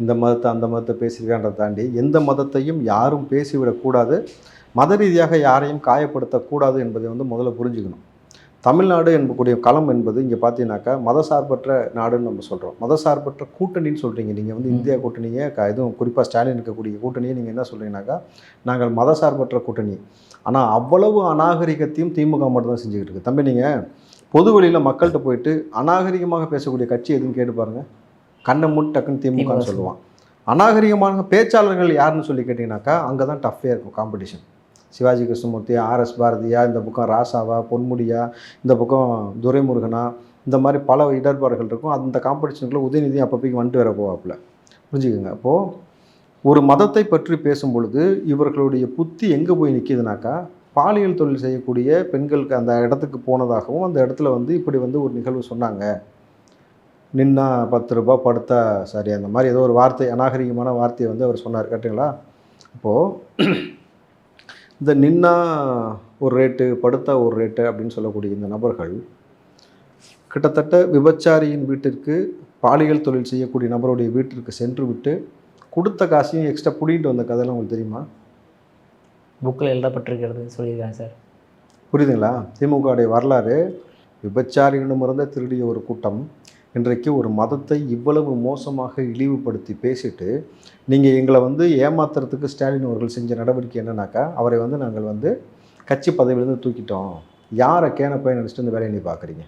இந்த மதத்தை அந்த மதத்தை பேசியிருக்கான்றதை தாண்டி எந்த மதத்தையும் யாரும் பேசிவிடக்கூடாது, மத ரீதியாக யாரையும் காயப்படுத்தக்கூடாது என்பதை வந்து முதல்ல புரிஞ்சுக்கணும். தமிழ்நாடு என்பக்கூடிய களம் என்பது இங்கே பார்த்தீங்கன்னாக்கா மதசார்பற்ற நாடுன்னு நம்ம சொல்கிறோம். மதசார்பற்ற கூட்டணின்னு சொல்கிறீங்க நீங்கள் வந்து இந்தியா கூட்டணியை இதுவும் குறிப்பாக ஸ்டாலின் இருக்கக்கூடிய கூட்டணியை நீங்கள் என்ன சொல்கிறீங்கன்னாக்கா நாங்கள் மதசார்பற்ற கூட்டணி. ஆனால் அவ்வளவு அநாகரிகத்தையும் திமுக மட்டும் தான் செஞ்சுக்கிட்டு இருக்கு. தம்பி நீங்கள் பொது வழியில் மக்கள்கிட்ட போயிட்டு அநாகரிகமாக பேசக்கூடிய கட்சி எதுவும் கேட்டு பாருங்கள், கண்ணை மூட்டு டக்குன்னு திமுகன்னு சொல்லுவான். அநாகரிகமான பேச்சாளர்கள் யாருன்னு சொல்லி கேட்டிங்கனாக்கா அங்கே தான் டஃப்பே இருக்கும் காம்படிஷன். சிவாஜி கிருஷ்ணமூர்த்தி, ஆர்எஸ் பாரதியா, இந்த பக்கம் ராசாவா, பொன்முடியா, இந்த பக்கம் துரைமுருகனா, இந்த மாதிரி பல இடர்பாடுகள் இருக்கும். அந்த காம்படிஷனுக்குள்ளே உதயநிதி அப்பப்போக்கு வந்துட்டு வர போவாப்புல. புரிஞ்சுக்கோங்க. அப்போது ஒரு மதத்தை பற்றி பேசும் பொழுது இவர்களுடைய புத்தி எங்கே போய் நிற்கிதுனாக்கா, பாலியல் தொழில் செய்யக்கூடிய பெண்களுக்கு அந்த இடத்துக்கு போனதாகவும் அந்த இடத்துல வந்து இப்படி வந்து ஒரு நிகழ்வு சொன்னாங்க, நின்னா 10 ரூபா படுத்தா சரி, அந்த மாதிரி ஏதோ ஒரு வார்த்தை அநாகரிகமான வார்த்தையை வந்து அவர் சொன்னார். கேட்டுங்களா? அப்போது இந்த நின்னா ஒரு ரேட்டு படுத்தா ஒரு ரேட்டு அப்படின்னு சொல்லக்கூடிய இந்த நபர்கள் கிட்டத்தட்ட விபச்சாரியின் வீட்டிற்கு பாலியல் தொழில் செய்யக்கூடிய நபருடைய வீட்டிற்கு சென்று விட்டு கொடுத்த காசையும் எக்ஸ்ட்ரா புடிங்கிட்டு வந்த கதையெல்லாம் உங்களுக்கு தெரியுமா? புக்கில் எழுதப்பட்டிருக்கிறது சொல்லியிருக்காங்க சார். புரியுதுங்களா? திமுகவுடைய வரலாறு விபச்சாரியிடமிருந்த திருடிய ஒரு கூட்டம் இன்றைக்கு ஒரு மதத்தை இவ்வளவு மோசமாக இழிவுபடுத்தி பேசிட்டு நீங்கள் எங்களை வந்து ஏமாத்துறதுக்கு ஸ்டாலின் அவர்கள் செஞ்ச நடவடிக்கை என்னன்னாக்கா, அவரை வந்து நாங்கள் வந்து கட்சி பதவியிலேருந்து தூக்கிட்டோம், யாரை கேன போய் நினச்சிட்டு இந்த வேலையை நீ பார்க்குறீங்க?